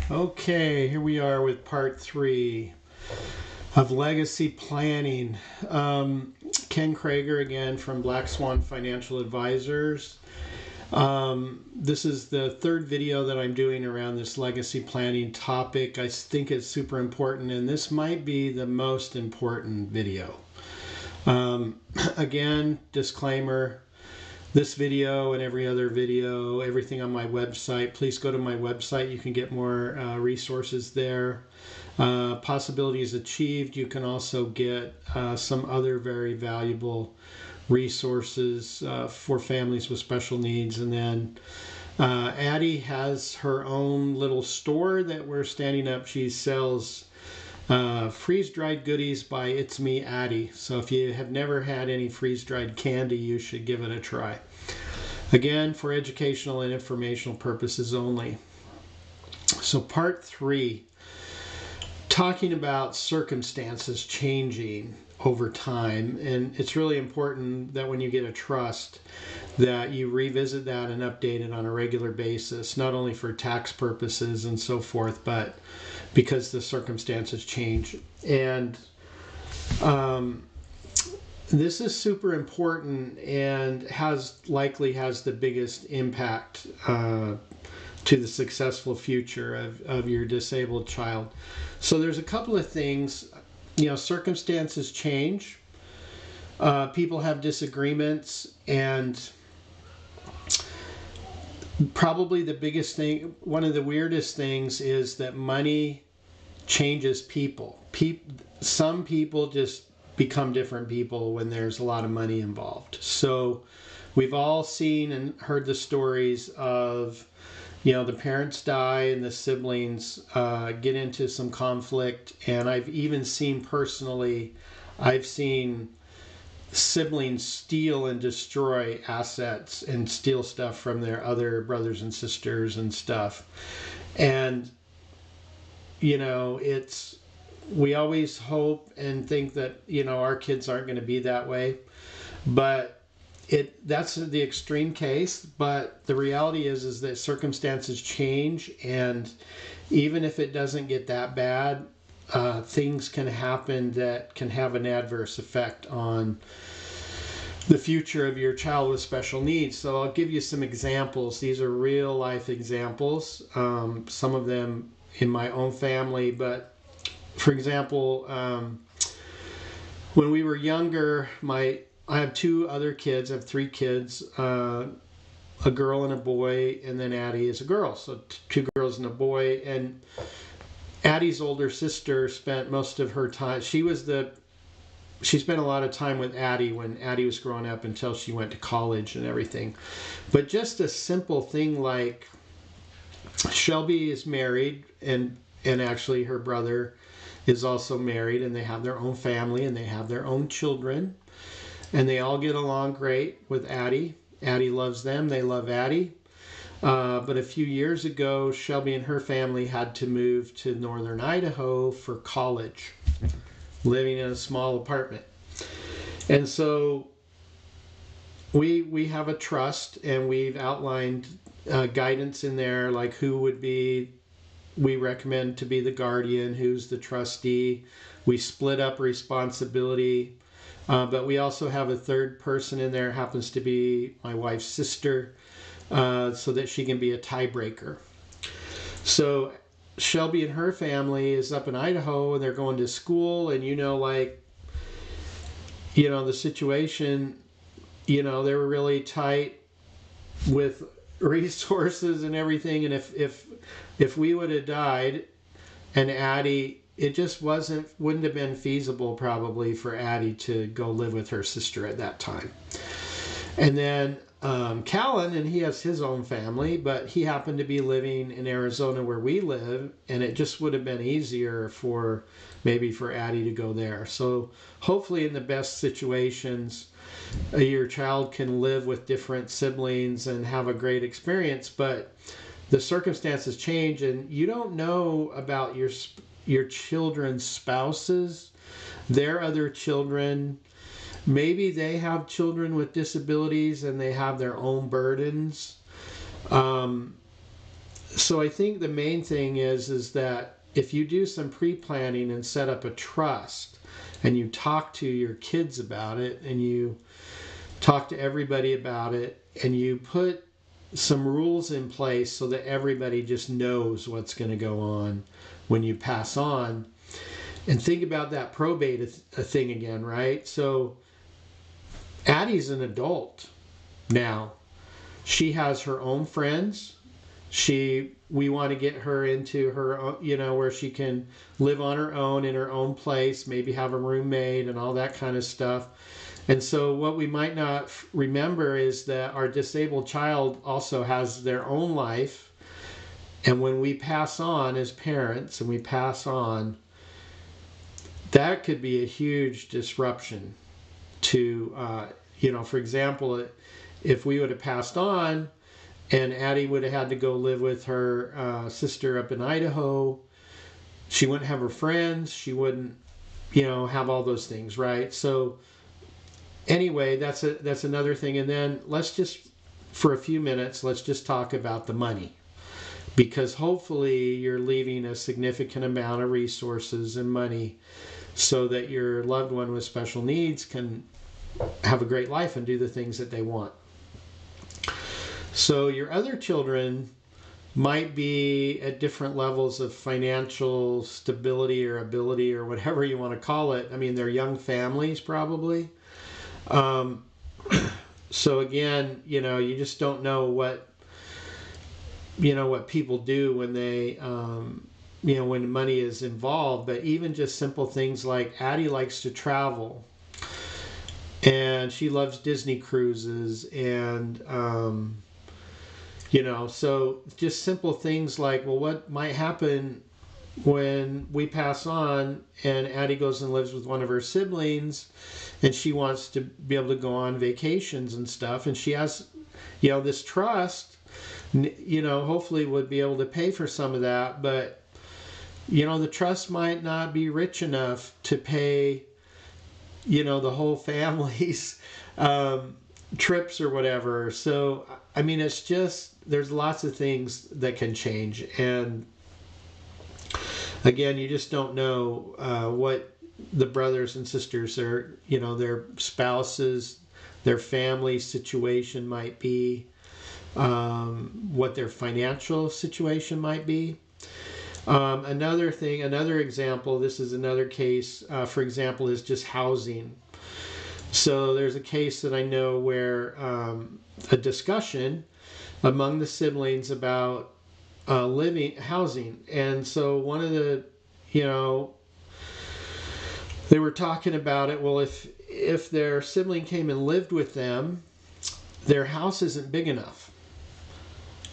Okay, here we are with part 3 of legacy planning. Ken Krager again from Black Swan Financial Advisors. This is the third video that I'm doing around this legacy planning topic. I think it's super important, and this might be the most important video. Again, disclaimer. This video and every other video, everything on my website, please go to my website. You can get more resources there. Possibilities achieved. You can also get some other very valuable resources for families with special needs. And then Addie has her own little store that we're standing up. She sells freeze-dried goodies by It's Me Addie. So if you have never had any freeze-dried candy, you should give it a try. Again, for educational and informational purposes only. So part 3, talking about circumstances changing over time. And it's really important that when you get a trust that you revisit that and update it on a regular basis, not only for tax purposes and so forth, but because the circumstances change. And this is super important and likely has the biggest impact to the successful future of your disabled child. So there's a couple of things. Circumstances change. People have disagreements, and probably the biggest thing, one of the weirdest things, is that money changes people. Some people just become different people when there's a lot of money involved. So we've all seen and heard the stories of, the parents die and the siblings get into some conflict. And I've even seen personally, I've seen siblings steal and destroy assets and steal stuff from their other brothers and sisters and stuff. And, we always hope and think that, our kids aren't going to be that way. But that's the extreme case. But the reality is that circumstances change. And even if it doesn't get that bad, things can happen that can have an adverse effect on the future of your child with special needs. So I'll give you some examples. These are real life examples. Some of them in my own family, but for example, when we were younger, I have 2 other kids. I have 3 kids, a girl and a boy, and then Addie is a girl. So 2 girls and a boy. And Addie's older sister spent most of her time. She spent a lot of time with Addie when Addie was growing up until she went to college and everything. But just a simple thing like Shelby is married, and actually her brother is also married, and they have their own family and they have their own children, and they all get along great with Addie. Addie loves them, they love Addie. But a few years ago, Shelby and her family had to move to northern Idaho for college, living in a small apartment. And so we have a trust, and we've outlined guidance in there, like who would be, we recommend to be the guardian, who's the trustee. We split up responsibility, but we also have a third person in there, happens to be my wife's sister, so that she can be a tiebreaker. So Shelby and her family is up in Idaho, and they're going to school, and the situation, they were really tight with resources and everything. And if we would have died, and Addie, it just wouldn't have been feasible probably for Addie to go live with her sister at that time. And then Callan, and he has his own family, but he happened to be living in Arizona where we live, and it just would have been easier for Addie to go there. So hopefully in the best situations, your child can live with different siblings and have a great experience, but the circumstances change, and you don't know about your children's spouses, their other children. Maybe they have children with disabilities and they have their own burdens. So I think the main thing is that if you do some pre-planning and set up a trust and you talk to your kids about it and you talk to everybody about it and you put some rules in place so that everybody just knows what's going to go on when you pass on. And think about that probate thing again, right? So Addie's an adult now. She has her own friends. We want to get her into her own, where she can live on her own in her own place, maybe have a roommate and all that kind of stuff. And so what we might not remember is that our disabled child also has their own life. And when we pass on as parents and we pass on, that could be a huge disruption to, for example, if we would have passed on and Addie would have had to go live with her sister up in Idaho, she wouldn't have her friends, she wouldn't, have all those things, right? So anyway, that's another thing. And then for a few minutes, let's just talk about the money. Because hopefully you're leaving a significant amount of resources and money so that your loved one with special needs can have a great life and do the things that they want. So your other children might be at different levels of financial stability or ability or whatever you want to call it. I mean, they're young families probably. So again, you just don't know what people do when they, when money is involved. But even just simple things like Addie likes to travel and she loves Disney cruises and, so just simple things like, well, what might happen when we pass on and Addie goes and lives with one of her siblings and she wants to be able to go on vacations and stuff, and she has, this trust, hopefully would be able to pay for some of that, but, the trust might not be rich enough to pay, the whole family's trips or whatever. So, I mean, it's just, there's lots of things that can change. And again, you just don't know what the brothers and sisters are, their spouses, their family situation might be, what their financial situation might be. Another example, this is another case, for example, is just housing. So there's a case that I know where a discussion among the siblings about housing. And so one of the, they were talking about it, well, if their sibling came and lived with them, their house isn't big enough.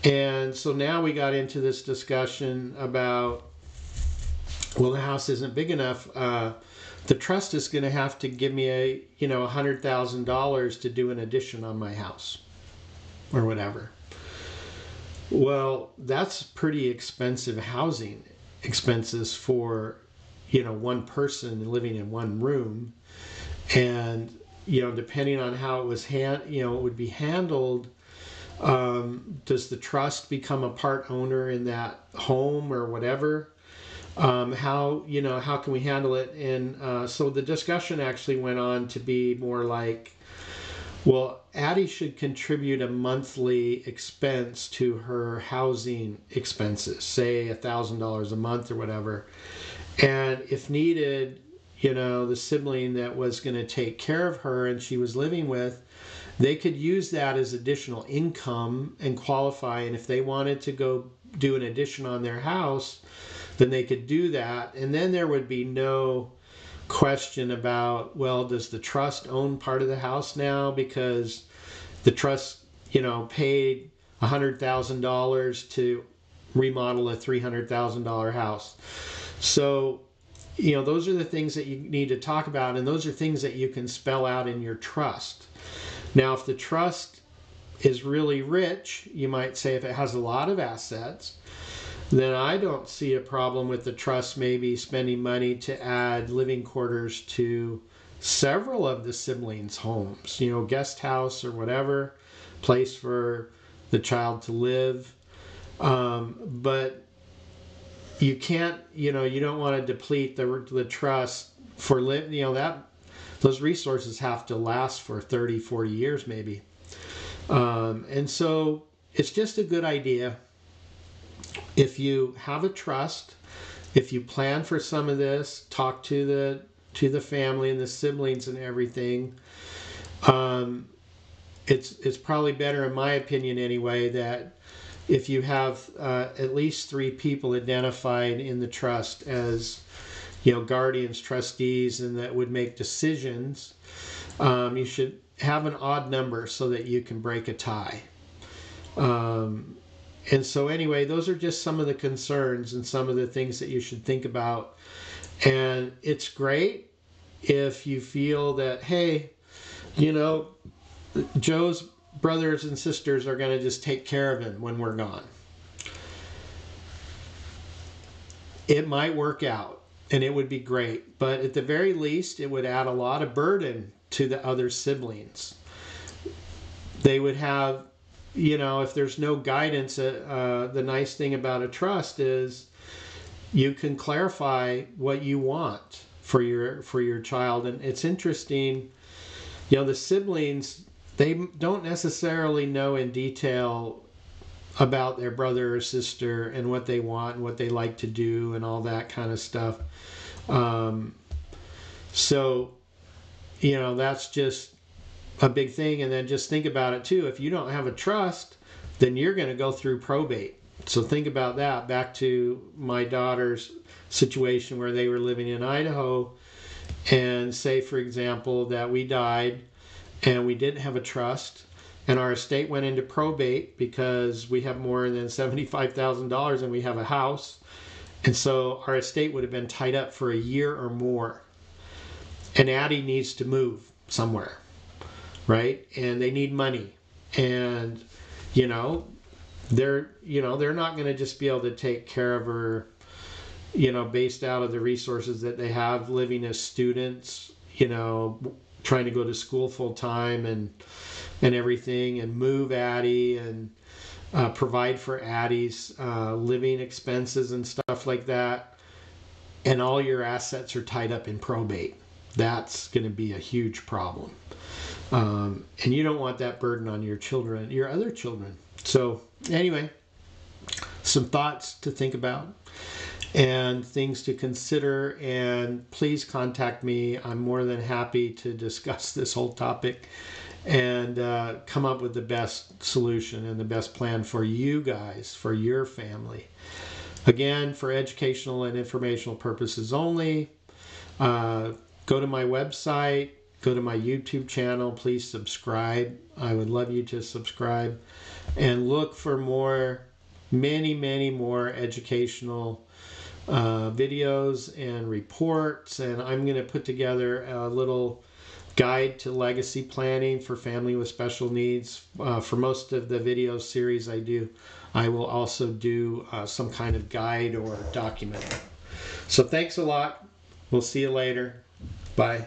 And so now we got into this discussion about, well, the house isn't big enough. The trust is going to have to give me $100,000 to do an addition on my house or whatever. Well, that's pretty expensive housing expenses for, one person living in one room. And, depending on how it was it would be handled, does the trust become a part owner in that home or whatever? How can we handle it? And so the discussion actually went on to be more like, well, Addie should contribute a monthly expense to her housing expenses, say $1,000 a month or whatever. And if needed, the sibling that was going to take care of her and she was living with, they could use that as additional income and qualify. And if they wanted to go do an addition on their house, then they could do that. And then there would be no question about, well, does the trust own part of the house now because the trust, paid $100,000 to remodel a $300,000 house. So, those are the things that you need to talk about, and those are things that you can spell out in your trust. Now, if the trust is really rich, you might say if it has a lot of assets, then I don't see a problem with the trust maybe spending money to add living quarters to several of the siblings' homes, guest house or whatever, place for the child to live. But you can't, you don't want to deplete the trust for that those resources have to last for 30, 40 years maybe. And so it's just a good idea, if you have a trust, if you plan for some of this, talk to the family and the siblings and everything. It's probably better, in my opinion anyway, that if you have at least 3 people identified in the trust as guardians, trustees, and that would make decisions, you should have an odd number so that you can break a tie. And so anyway, those are just some of the concerns and some of the things that you should think about. And it's great if you feel that, hey, Joe's brothers and sisters are going to just take care of him when we're gone. It might work out and it would be great, but at the very least it would add a lot of burden to the other siblings. They would have, if there's no guidance, the nice thing about a trust is you can clarify what you want for your child. And it's interesting, the siblings, they don't necessarily know in detail about their brother or sister and what they want and what they like to do and all that kind of stuff. So that's just a big thing. And then just think about it too. If you don't have a trust, then you're going to go through probate. So think about that. Back to my daughter's situation where they were living in Idaho, and say, for example, that we died and we didn't have a trust and our estate went into probate because we have more than $75,000 and we have a house. And so our estate would have been tied up for a year or more. And Addie needs to move somewhere, right? And they need money. And, they're not going to just be able to take care of her, based out of the resources that they have living as students, trying to go to school full time and everything, and move Addie and provide for Addie's living expenses and stuff like that. And all your assets are tied up in probate. That's going to be a huge problem. And you don't want that burden on your children, your other children. So anyway, some thoughts to think about and things to consider, and please contact me. I'm more than happy to discuss this whole topic and come up with the best solution and the best plan for you guys, for your family. Again, for educational and informational purposes only. Go to my website, go to my YouTube channel, please subscribe. I would love you to subscribe and look for many more educational videos and reports. And I'm going to put together a little guide to legacy planning for family with special needs. For most of the video series I do, I will also do some kind of guide or document. So thanks a lot. We'll see you later. Bye.